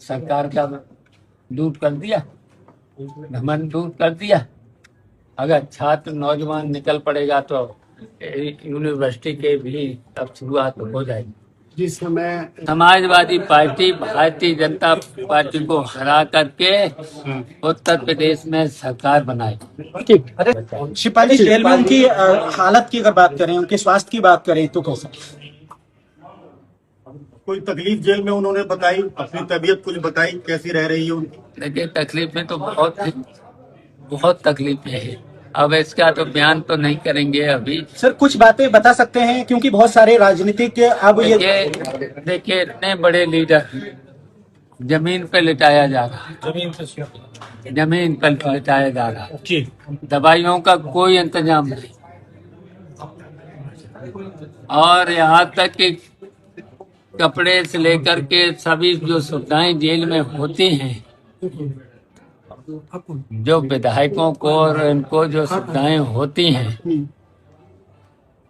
सरकार का दूर कर दिया, घमंड दूर कर दिया। अगर छात्र नौजवान निकल पड़ेगा तो यूनिवर्सिटी के भी अब शुरुआत हो जाएगी। जिस समय समाजवादी पार्टी भारतीय जनता पार्टी को हरा करके उत्तर प्रदेश में सरकार बनाई। शिपाली जेल में उनकी हालत की अगर बात करें, उनके स्वास्थ्य की बात करें तो कैसा? कोई तकलीफ जेल में उन्होंने बताई, अपनी तबीयत कुछ बताई, कैसी रह रही है उनकी? देखिए तकलीफ में तो बहुत तकलीफें है। अब इसका तो बयान तो नहीं करेंगे अभी। सर कुछ बातें बता सकते हैं, क्योंकि बहुत सारे राजनीतिक अब ये देखिए इतने बड़े लीडर जमीन पे लिटाया जा रहा, जमीन पर लिटाया जा रहा, दवाइयों का कोई इंतजाम नहीं, और यहाँ तक कि कपड़े से लेकर के सभी जो सुविधाएं जेल में होती हैं, जो विधायकों को और इनको जो सुविधाएं होती हैं,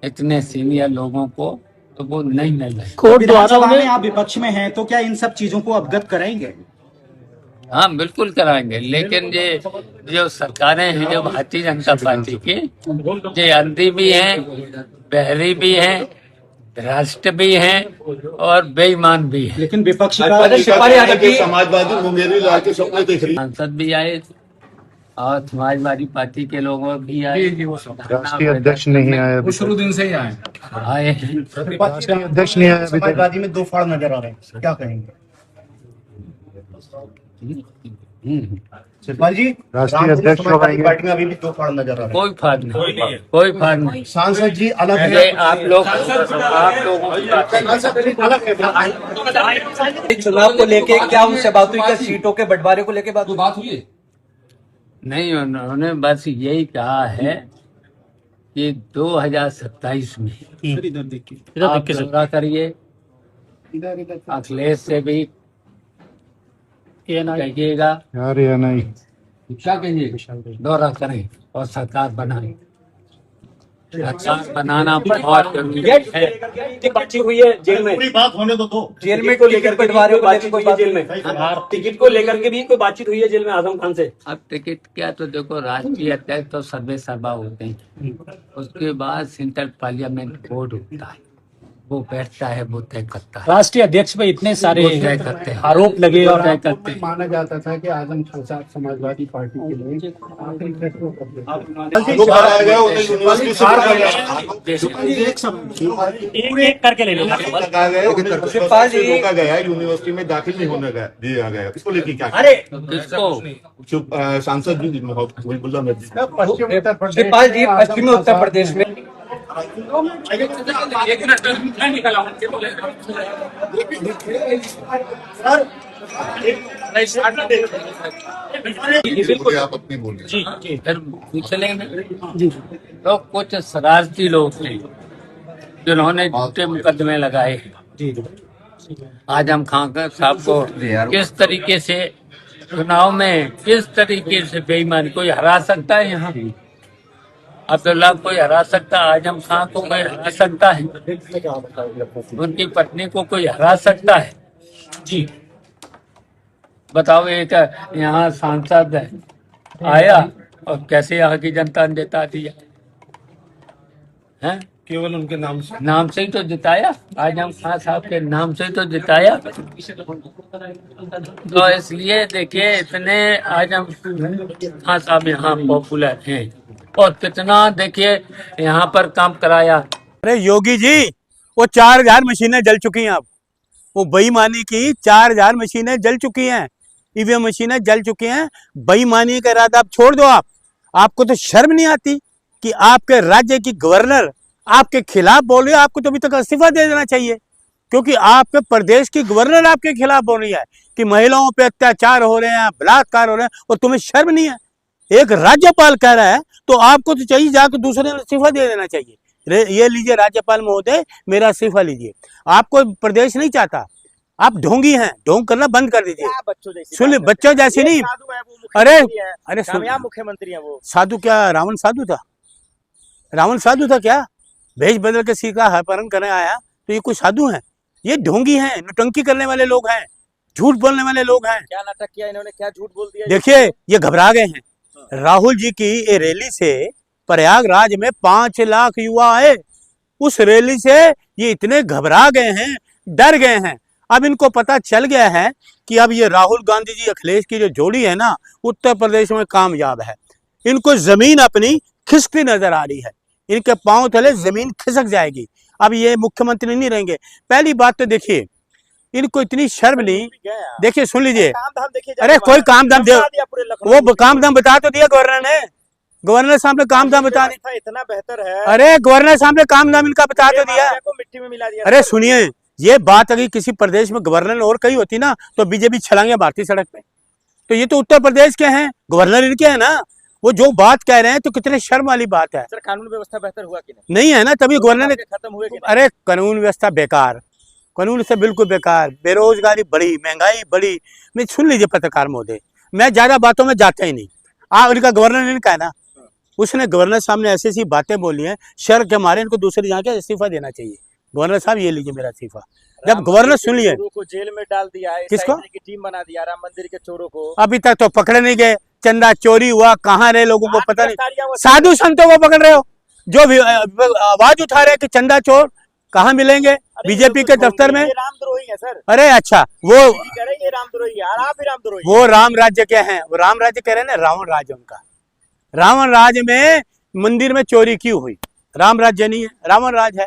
इतने सीनियर लोगों को तो वो नहीं मिल रही। कोर्ट द्वारा में आप विपक्ष में हैं तो क्या इन सब चीजों को अवगत कराएंगे? हाँ बिल्कुल कराएंगे, लेकिन ये जो सरकारें हैं जो भारतीय जनता पार्टी की, ये अंधी भी हैं, बहरी भी हैं, राष्ट्र भी हैं और बेईमान भी हैं। लेकिन विपक्ष समाजवादी मुंगेरी लाल के सपने देख रही। सांसद भी आए और समाजवादी पार्टी के लोगों भी आए। राष्ट्रीय अध्यक्ष नहीं आए, वो शुरू दिन से ही आए हैं। राष्ट्रीय अध्यक्ष नहीं आए। समाजवादी में दो फाड़ नजर आ रहे हैं, क्या कहेंगे शिवपाल जी? राष्ट्रीय अध्यक्ष पार्टी में अभी भी दो फाड़ नजर आ रहे हैं। कोई फाड़ नहीं, कोई फाड़ नहीं। सांसद जी अलग ये आप लोग चुनाव को लेके क्या उनसे बात हुई? क्या सीटों के बंटवारे को लेके बात हुई? नहीं, उन्होंने बस यही कहा है कि 2027 में आप दौरा करिए, अखिलेश से भी कहिएगा, यार या नहीं क्या कहिए, दौरा करें और सरकार बनाएं। सरकार बनाना बहुत जरूरी है। बची हुई है जेल में, पूरी बात होने दो। जेल में को लेकर बंटवारे को लेकर कोई जेल में टिकट को लेकर के भी कोई बातचीत हुई है जेल में आजम खान से? अब टिकट क्या, तो देखो राष्ट्रीय अध्यक्ष तो सर्वे सर्वा होते हैं, उसके बाद सेंट्रल पार्लियामेंट बोर्ड होता है, वो बैठता है, वो तय करता है। राष्ट्रीय अध्यक्ष पे इतने सारे तय करते हैं, आरोप लगे और तय करते हैं। माना जाता था कि आजम खान साहब समाजवादी पार्टी के लिए आखिरी फैसला करते करके ले लो। रोका गया, यूनिवर्सिटी में दाखिल नहीं होने दिया गया, इसको लेके क्या? अरे सांसद जी मुहिबुल्लाह नकवी शिवपाल जी पश्चिमी उत्तर प्रदेश में आप अपनी बोलिए। तो कुछ शरारती लोग थे जिन्होंने झूठे मुकदमे लगाए आजम खान साहब को, किस तरीके से चुनाव में, किस तरीके से बेईमानी। कोई हरा सकता है यहाँ? अब्दुल्ला कोई हरा सकता है? आजम खान को कोई हरा सकता है? उनकी पत्नी को कोई हरा सकता है? जी बताओ, एक यहाँ सांसद आया और कैसे यहाँ की जनता ने जिता दिया है? केवल उनके नाम से ही तो जिताया, आजम खान साहब के नाम से ही तो जिताया। तो इसलिए देखिए इतने आजम खान साहब यहाँ पॉपुलर हैं, और कितना देखिए यहाँ पर काम कराया। अरे योगी जी, वो 4000 मशीनें जल चुकी हैं। अब वो बेईमानी की 4000 मशीनें जल चुकी हैं, ईवीएम मशीनें जल चुकी हैं। बेईमानी का इरादा आप छोड़ दो। आपको तो शर्म नहीं आती कि आपके राज्य की गवर्नर आपके खिलाफ बोल रही है? आपको तो अभी तक इस्तीफा दे देना चाहिए, क्योंकि आपके प्रदेश की गवर्नर आपके खिलाफ बोल रही है कि महिलाओं पे अत्याचार हो रहे हैं, बलात्कार हो रहे हैं, और तुम्हें शर्म नहीं है? एक राज्यपाल कह रहा है तो आपको तो चाहिए जाकर दूसरे ने इस्तीफा दे देना चाहिए। ये लीजिए राज्यपाल महोदय, मेरा इस्तीफा लीजिए। आपको प्रदेश नहीं चाहता, आप ढोंगी हैं, ढोंग करना बंद कर दीजिए। सुन, बच्चों जैसी नहीं। अरे मुख्यमंत्री है वो। साधु क्या रावण साधु था? रावण साधु था क्या? भेष बदल के सीखा अपहरण करने आया, तो ये कोई साधु है? ये ढोंगी हैं, नौटंकी करने वाले लोग हैं। झूठ बोलने वाले लोग हैं। क्या नाटक किया इन्होंने, क्या झूठ बोल दिया? देखिए ये घबरा गए हैं। राहुल जी की ये रैली से प्रयागराज में 5 लाख युवा आए, उस रैली से ये इतने घबरा गए हैं, डर गए हैं। अब इनको पता चल गया है कि अब ये राहुल गांधी जी अखिलेश की जो जोड़ी है ना, उत्तर प्रदेश में कामयाब है। इनको जमीन अपनी खिसकती नजर आ रही है, इनके पांव तले जमीन खिसक जाएगी। अब ये मुख्यमंत्री नहीं रहेंगे। पहली बात तो देखिए, इनको इतनी शर्म नहीं। देखिए सुन लीजिए, अरे कोई काम धाम दे, वो काम धाम बता तो दिया गवर्नर ने, गवर्नर साहब ने काम धाम बता दिया। इतना बेहतर है, अरे गवर्नर साहब ने काम धाम इनका बता तो दिया। मिट्टी में मिला दिया। अरे सुनिए, ये बात अगर किसी प्रदेश में गवर्नर और कही होती ना, तो बीजेपी छलांगे मारती सड़क पे। तो ये तो उत्तर प्रदेश के हैं, गवर्नर इनके हैं ना, वो जो बात कह रहे हैं तो कितने शर्म वाली बात है। सर कानून व्यवस्था बेहतर हुआ कि नहीं है ना, तभी गवर्नर ने खत्म हुए कि अरे कानून व्यवस्था बेकार, कानून से बिल्कुल बेकार, बेरोजगारी बढ़ी, महंगाई बढ़ी। मैं सुन लीजिए पत्रकार महोदय, मैं ज्यादा बातों में जाता ही नहीं। उनका गवर्नर ने कहा ना, उसने गवर्नर साहब ने ऐसी ऐसी बातें बोली हैं, शर्म के मारे इनको दूसरी जगह के इस्तीफा देना चाहिए। गवर्नर साहब ये लीजिए मेरा इस्तीफा। जब गवर्नर सुन लिए, को जेल में डाल दिया है, किसको? की टीम बना दिया राम मंदिर के चोरों को। अभी तक तो पकड़े नहीं गए। चंदा चोरी हुआ, कहाँ रहे लोगों को पता नहीं। साधु संतों को पकड़ रहे हो, जो भी आवाज उठा रहे कि चंदा चोर, कहाँ मिलेंगे? बीजेपी के दफ्तर में। रामद्रोही है सर। अरे अच्छा, वो ये रामद्रोही है, आप ही रामद्रोही। वो राम राज्य के हैं, वो राम राज्य कह रहे हैं ना, रावण राज्य उनका। रावण राज्य में मंदिर में चोरी क्यों हुई? राम राज्य नहीं है, रावण राज है।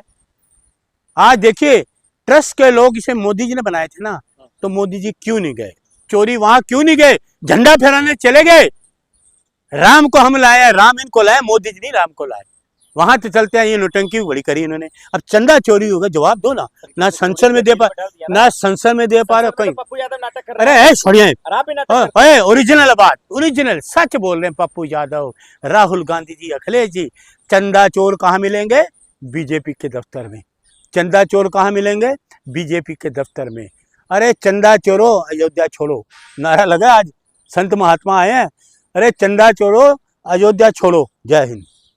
आज देखिए, ट्रस्ट के लोग इसे मोदी जी ने बनाए थे ना, तो मोदी जी क्यों नहीं गए? चोरी वहां क्यों नहीं गए? झंडा फहराने चले गए। राम को हम लाए, राम इनको लाए, मोदी जी नहीं राम को लाए। वहां तो चलते हैं, ये नोटंकी बड़ी करी इन्होंने। अब चंदा चोरी होगा, जवाब दो ना। ना संसद में दे पा, ना संसद में दे पा रहे कोई। पप्पू यादव नाटक कर रहे अरे छोड़िए, हैं। ओरिजिनल बात, ओरिजिनल सच बोल रहे हैं पप्पू यादव, राहुल गांधी जी, अखिलेश जी। चंदा चोर कहाँ मिलेंगे? बीजेपी के दफ्तर में। चंदा चोर कहाँ मिलेंगे? बीजेपी के दफ्तर में। अरे चंदा चोरो अयोध्या छोड़ो, नारा लगा आज, संत महात्मा आए हैं। अरे चंदा चोरो अयोध्या छोड़ो। जय हिंद।